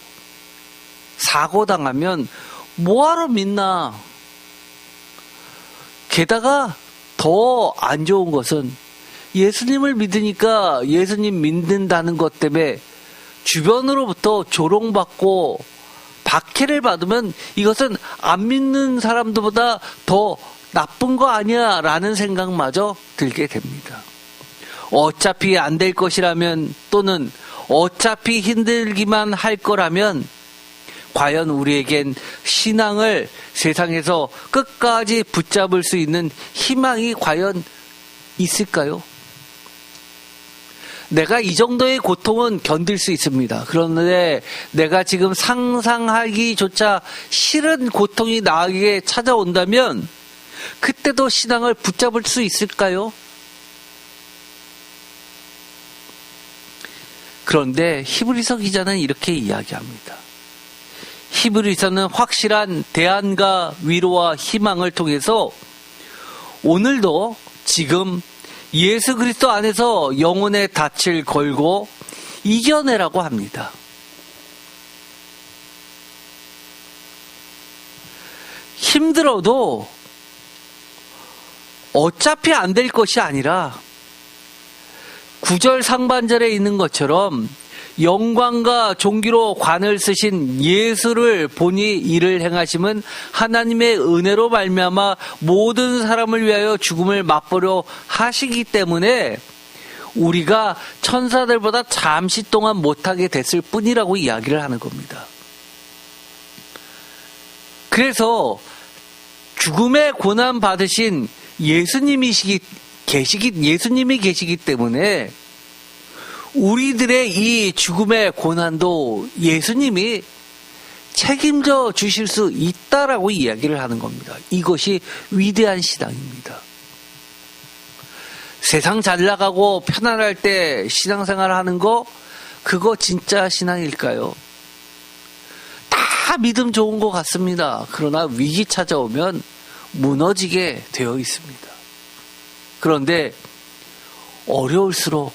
사고당하면 뭐하러 믿나. 게다가 더 안 좋은 것은 예수님을 믿으니까 예수님 믿는다는 것 때문에 주변으로부터 조롱받고 박해를 받으면 이것은 안 믿는 사람들보다 더 나쁜 거 아니야 라는 생각마저 들게 됩니다. 어차피 안 될 것이라면 또는 어차피 힘들기만 할 거라면 과연 우리에겐 신앙을 세상에서 끝까지 붙잡을 수 있는 희망이 과연 있을까요? 내가 이 정도의 고통은 견딜 수 있습니다. 그런데 내가 지금 상상하기조차 싫은 고통이 나에게 찾아온다면 그때도 신앙을 붙잡을 수 있을까요? 그런데 히브리서 기자는 이렇게 이야기합니다. 히브리서는 확실한 대안과 위로와 희망을 통해서 오늘도 지금 예수 그리스도 안에서 영혼의 닻을 걸고 이겨내라고 합니다. 힘들어도 어차피 안 될 것이 아니라 9절 상반절에 있는 것처럼 영광과 존귀로 관을 쓰신 예수를 보니 이를 행하심은 하나님의 은혜로 말미암아 모든 사람을 위하여 죽음을 맛보려 하시기 때문에 우리가 천사들보다 잠시 동안 못하게 됐을 뿐이라고 이야기를 하는 겁니다. 그래서 죽음의 고난 받으신 예수님이 계시기 때문에 우리들의 이 죽음의 고난도 예수님이 책임져 주실 수 있다라고 이야기를 하는 겁니다. 이것이 위대한 신앙입니다. 세상 잘 나가고 편안할 때 신앙생활 하는 거, 그거 진짜 신앙일까요? 다 믿음 좋은 것 같습니다. 그러나 위기 찾아오면 무너지게 되어 있습니다. 그런데 어려울수록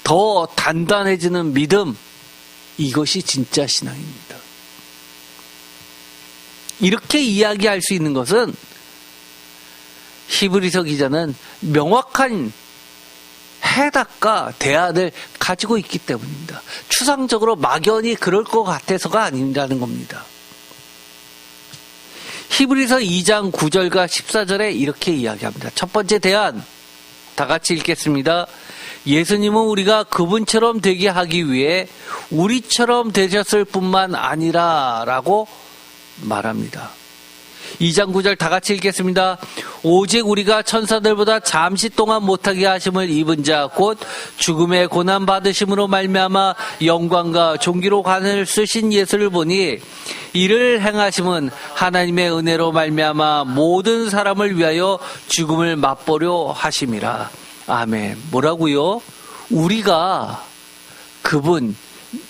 더 단단해지는 믿음, 이것이 진짜 신앙입니다. 이렇게 이야기할 수 있는 것은 히브리서 기자는 명확한 해답과 대안을 가지고 있기 때문입니다. 추상적으로 막연히 그럴 것 같아서가 아니라는 겁니다. 히브리서 2장 9절과 14절에 이렇게 이야기합니다. 첫 번째 대안, 다 같이 읽겠습니다. 예수님은 우리가 그분처럼 되게 하기 위해 우리처럼 되셨을 뿐만 아니라 라고 말합니다. 2장 9절 다 같이 읽겠습니다. 오직 우리가 천사들보다 잠시 동안 못하게 하심을 입은 자 곧 죽음의 고난 받으심으로 말미암아 영광과 존귀로 관을 쓰신 예수를 보니 이를 행하심은 하나님의 은혜로 말미암아 모든 사람을 위하여 죽음을 맛보려 하심이라. 아멘. 뭐라고요? 우리가 그분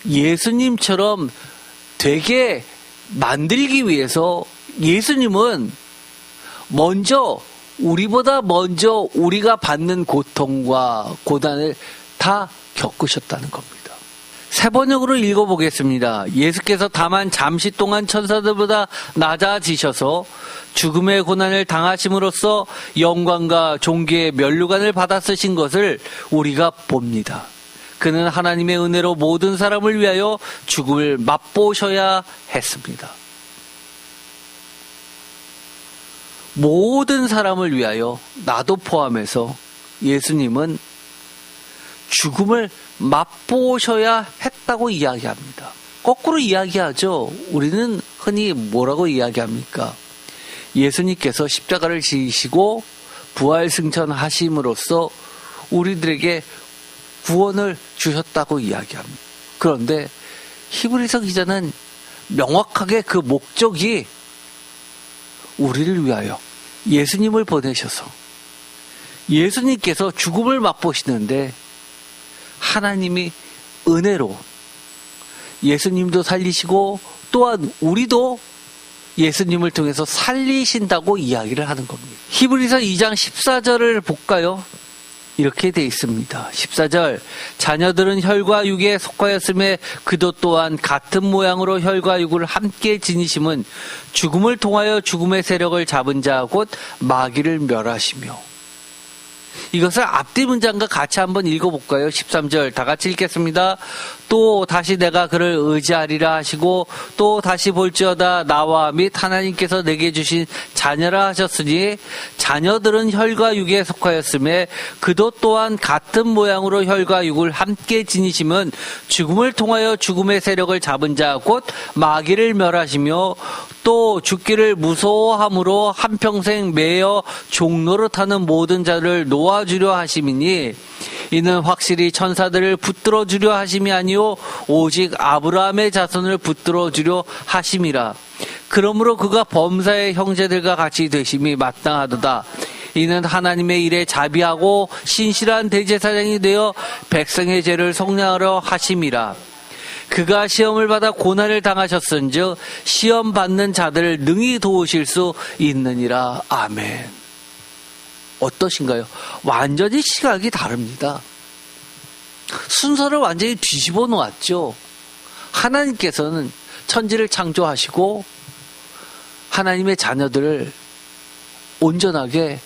예수님처럼 되게 만들기 위해서 예수님은 우리보다 먼저 우리가 받는 고통과 고난을 다 겪으셨다는 겁니다. 세 번역으로 읽어보겠습니다. 예수께서 다만 잠시 동안 천사들보다 낮아지셔서 죽음의 고난을 당하심으로써 영광과 존귀의 면류관을 받아 쓰신 것을 우리가 봅니다. 그는 하나님의 은혜로 모든 사람을 위하여 죽음을 맛보셔야 했습니다. 모든 사람을 위하여, 나도 포함해서 예수님은 죽음을 맛보셔야 했다고 이야기합니다. 거꾸로 이야기하죠. 우리는 흔히 뭐라고 이야기합니까? 예수님께서 십자가를 지시고 부활 승천하심으로써 우리들에게 구원을 주셨다고 이야기합니다. 그런데 히브리서 기자는 명확하게 그 목적이 우리를 위하여 예수님을 보내셔서 예수님께서 죽음을 맛보시는데 하나님이 은혜로 예수님도 살리시고 또한 우리도 예수님을 통해서 살리신다고 이야기를 하는 겁니다. 히브리서 2장 14절을 볼까요? 이렇게 되어 있습니다. 14절, 자녀들은 혈과 육에 속하였음에 그도 또한 같은 모양으로 혈과 육을 함께 지니심은 죽음을 통하여 죽음의 세력을 잡은 자 곧 마귀를 멸하시며. 이것을 앞뒤 문장과 같이 한번 읽어볼까요? 13절 다 같이 읽겠습니다. 또 다시 내가 그를 의지하리라 하시고 또 다시 볼지어다 나와 및 하나님께서 내게 주신 자녀라 하셨으니 자녀들은 혈과 육에 속하였음에 그도 또한 같은 모양으로 혈과 육을 함께 지니심은 죽음을 통하여 죽음의 세력을 잡은 자 곧 마귀를 멸하시며 또 죽기를 무서워함으로 한평생 매여 종노릇하는 모든 자를 놓아주려 하심이니 이는 확실히 천사들을 붙들어 주려 하심이 아니요 오직 아브라함의 자손을 붙들어 주려 하심이라. 그러므로 그가 범사의 형제들과 같이 되심이 마땅하도다. 이는 하나님의 일에 자비하고 신실한 대제사장이 되어 백성의 죄를 속량하려 하심이라. 그가 시험을 받아 고난을 당하셨은즉 시험 받는 자들을 능히 도우실 수 있느니라. 아멘. 어떠신가요? 완전히 시각이 다릅니다. 순서를 완전히 뒤집어 놓았죠. 하나님께서는 천지를 창조하시고 하나님의 자녀들을 온전하게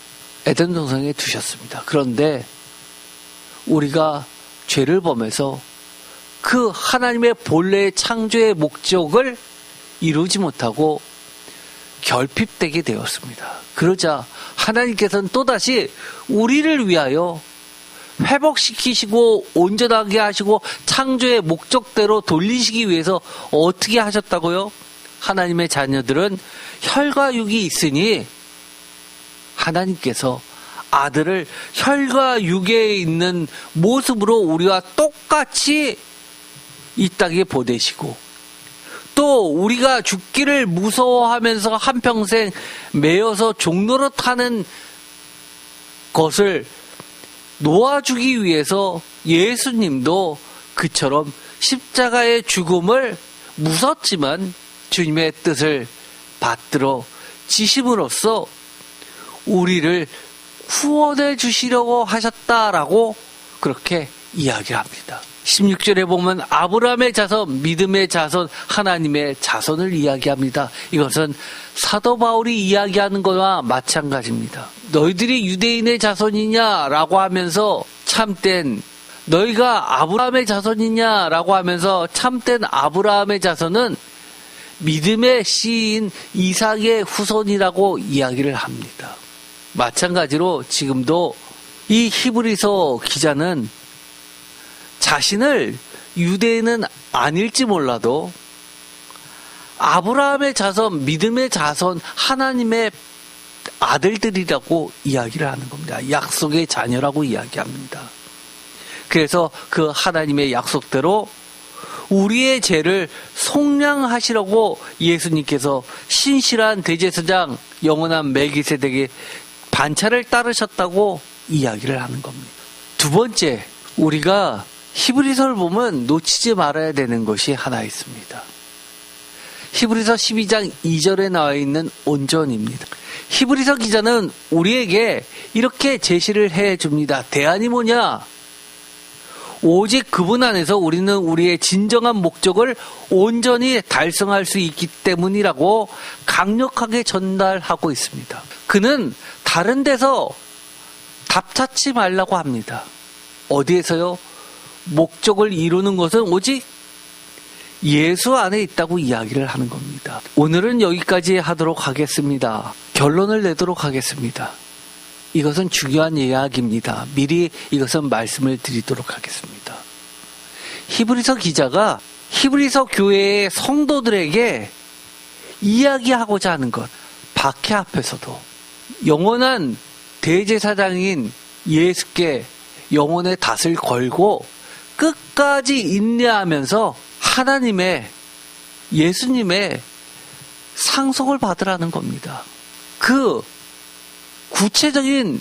에덴 동산에 두셨습니다. 그런데 우리가 죄를 범해서 그 하나님의 본래의 창조의 목적을 이루지 못하고 결핍되게 되었습니다. 그러자 하나님께서는 또다시 우리를 위하여 회복시키시고 온전하게 하시고 창조의 목적대로 돌리시기 위해서 어떻게 하셨다고요? 하나님의 자녀들은 혈과 육이 있으니 하나님께서 아들을 혈과 육에 있는 모습으로 우리와 똑같이 이 땅에 보내시고 또 우리가 죽기를 무서워하면서 한평생 매여서 종노릇하는 것을 놓아주기 위해서 예수님도 그처럼 십자가의 죽음을 무섭지만 주님의 뜻을 받들어 지심으로써 우리를 후원해 주시려고 하셨다라고 그렇게 이야기를 합니다. 16절에 보면 아브라함의 자손, 믿음의 자손, 하나님의 자손을 이야기합니다. 이것은 사도 바울이 이야기하는 것과 마찬가지입니다. 너희들이 유대인의 자손이냐라고 하면서 참된 너희가 아브라함의 자손이냐라고 하면서 참된 아브라함의 자손은 믿음의 씨인 이삭의 후손이라고 이야기를 합니다. 마찬가지로 지금도 이 히브리서 기자는 자신을 유대인은 아닐지 몰라도 아브라함의 자손, 믿음의 자손, 하나님의 아들들이라고 이야기를 하는 겁니다. 약속의 자녀라고 이야기합니다. 그래서 그 하나님의 약속대로 우리의 죄를 속량하시려고 예수님께서 신실한 대제사장, 영원한 멜기세덱의 반차를 따르셨다고 이야기를 하는 겁니다. 두 번째, 우리가 히브리서를 보면 놓치지 말아야 되는 것이 하나 있습니다. 히브리서 12장 2절에 나와 있는 온전입니다. 히브리서 기자는 우리에게 이렇게 제시를 해줍니다. 대안이 뭐냐? 오직 그분 안에서 우리는 우리의 진정한 목적을 온전히 달성할 수 있기 때문이라고 강력하게 전달하고 있습니다. 그는 다른 데서 답 찾지 말라고 합니다. 어디에서요? 목적을 이루는 것은 오직 예수 안에 있다고 이야기를 하는 겁니다. 오늘은 여기까지 하도록 하겠습니다. 결론을 내도록 하겠습니다. 이것은 중요한 이야기입니다. 미리 이것은 말씀을 드리도록 하겠습니다. 히브리서 기자가 히브리서 교회의 성도들에게 이야기하고자 하는 것, 박해 앞에서도 영원한 대제사장인 예수께 영혼의 닷을 걸고 끝까지 인내하면서 하나님의 예수님의 상속을 받으라는 겁니다. 그 구체적인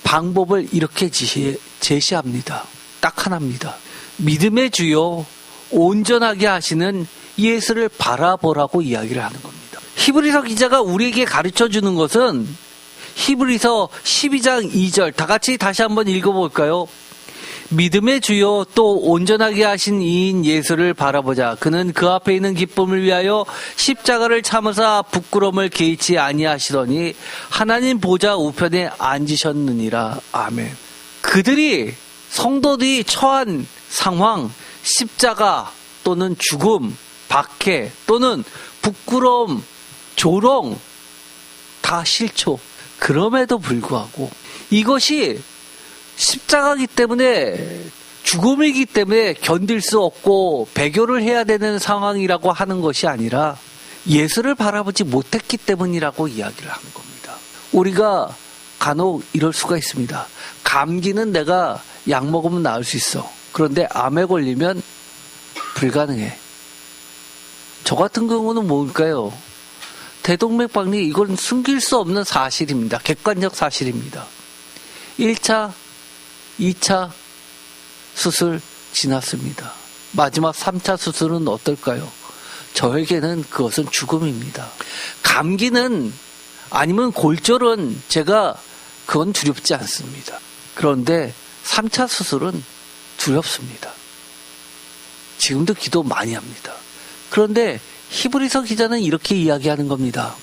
방법을 이렇게 제시합니다. 딱 하나입니다. 믿음의 주요 온전하게 하시는 예수를 바라보라고 이야기를 하는 겁니다. 히브리서 기자가 우리에게 가르쳐주는 것은 히브리서 12장 2절 다 같이 다시 한번 읽어볼까요? 믿음의 주요 또 온전하게 하신 이인 예수를 바라보자. 그는 그 앞에 있는 기쁨을 위하여 십자가를 참으사 부끄러움을 개의치 아니하시더니 하나님 보좌 우편에 앉으셨느니라. 아멘. 그들이 성도들이 처한 상황, 십자가 또는 죽음, 박해 또는 부끄러움, 조롱 다 싫죠. 그럼에도 불구하고 이것이 십자가이기 때문에 죽음이기 때문에 견딜 수 없고 배교를 해야 되는 상황이라고 하는 것이 아니라 예수를 바라보지 못했기 때문이라고 이야기를 하는 겁니다. 우리가 간혹 이럴 수가 있습니다. 감기는 내가 약 먹으면 나을 수 있어. 그런데 암에 걸리면 불가능해. 저 같은 경우는 뭘까요? 대동맥박리, 이건 숨길 수 없는 사실입니다. 객관적 사실입니다. 1차 2차 수술 지났습니다. 마지막 3차 수술은 어떨까요? 저에게는 그것은 죽음입니다. 감기는 아니면 골절은 그건 두렵지 않습니다. 그런데 3차 수술은 두렵습니다. 지금도 기도 많이 합니다. 그런데 히브리서 기자는 이렇게 이야기하는 겁니다.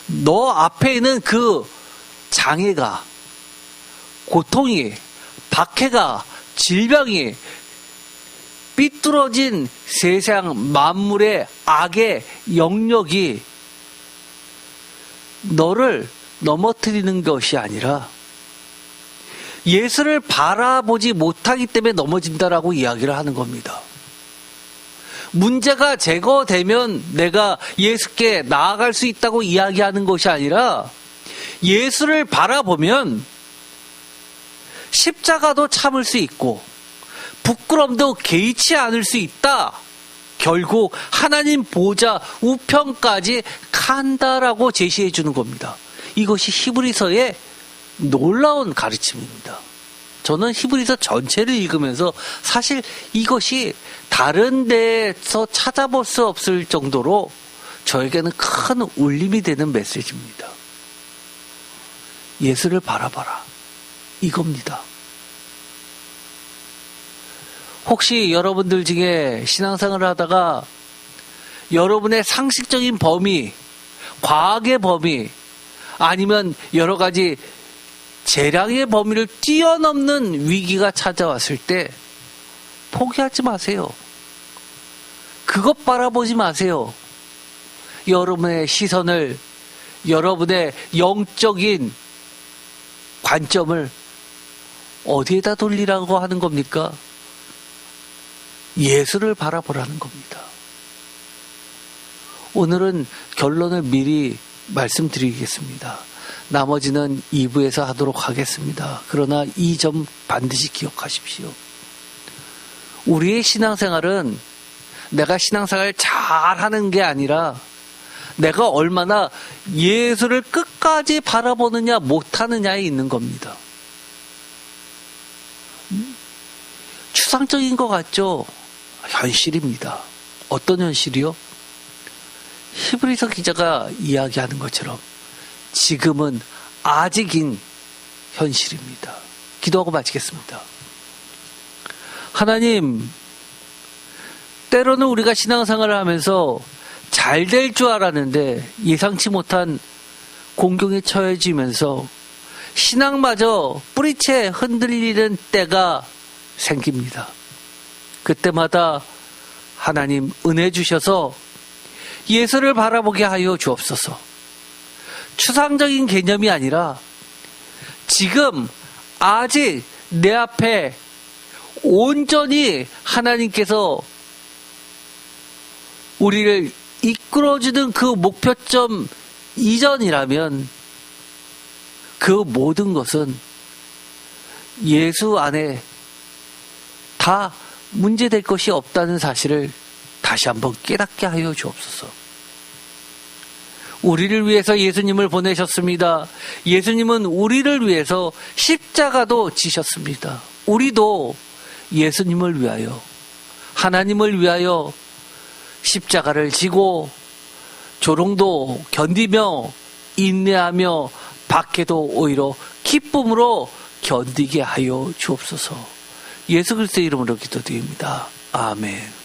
너 앞에 있는 그 장애가, 고통이, 박해가, 질병이, 삐뚤어진 세상 만물의 악의 영역이 너를 넘어뜨리는 것이 아니라 예수를 바라보지 못하기 때문에 넘어진다라고 이야기를 하는 겁니다. 문제가 제거되면 내가 예수께 나아갈 수 있다고 이야기하는 것이 아니라 예수를 바라보면 십자가도 참을 수 있고 부끄럼도 개의치 않을 수 있다. 결국 하나님 보좌 우편까지 간다라고 제시해 주는 겁니다. 이것이 히브리서의 놀라운 가르침입니다. 저는 히브리서 전체를 읽으면서 사실 이것이 다른 데서 찾아볼 수 없을 정도로 저에게는 큰 울림이 되는 메시지입니다. 예수를 바라봐라. 이겁니다. 혹시 여러분들 중에 신앙생활을 하다가 여러분의 상식적인 범위, 과학의 범위, 아니면 여러 가지 재량의 범위를 뛰어넘는 위기가 찾아왔을 때 포기하지 마세요. 그것 바라보지 마세요. 여러분의 시선을, 여러분의 영적인 관점을 어디에다 돌리라고 하는 겁니까? 예수를 바라보라는 겁니다. 오늘은 결론을 미리 말씀드리겠습니다. 나머지는 2부에서 하도록 하겠습니다. 그러나 이 점 반드시 기억하십시오. 우리의 신앙생활은 내가 신앙생활을 잘하는 게 아니라 내가 얼마나 예수를 끝까지 바라보느냐 못하느냐에 있는 겁니다. 추상적인 것 같죠? 현실입니다. 어떤 현실이요? 히브리서 기자가 이야기하는 것처럼 지금은 아직인 현실입니다. 기도하고 마치겠습니다. 하나님, 때로는 우리가 신앙생활을 하면서 잘 될 줄 알았는데 예상치 못한 공경에 처해지면서 신앙마저 뿌리채 흔들리는 때가 생깁니다. 그때마다 하나님 은혜 주셔서 예수를 바라보게 하여 주옵소서. 추상적인 개념이 아니라 지금 아직 내 앞에 온전히 하나님께서 우리를 이끌어주는 그 목표점 이전이라면 그 모든 것은 예수 안에 다 문제될 것이 없다는 사실을 다시 한번 깨닫게 하여 주옵소서. 우리를 위해서 예수님을 보내셨습니다. 예수님은 우리를 위해서 십자가도 지셨습니다. 우리도 예수님을 위하여, 하나님을 위하여 십자가를 지고 조롱도 견디며 인내하며 박해도 오히려 기쁨으로 견디게 하여 주옵소서. 예수 그리스도의 이름으로 기도드립니다. 아멘.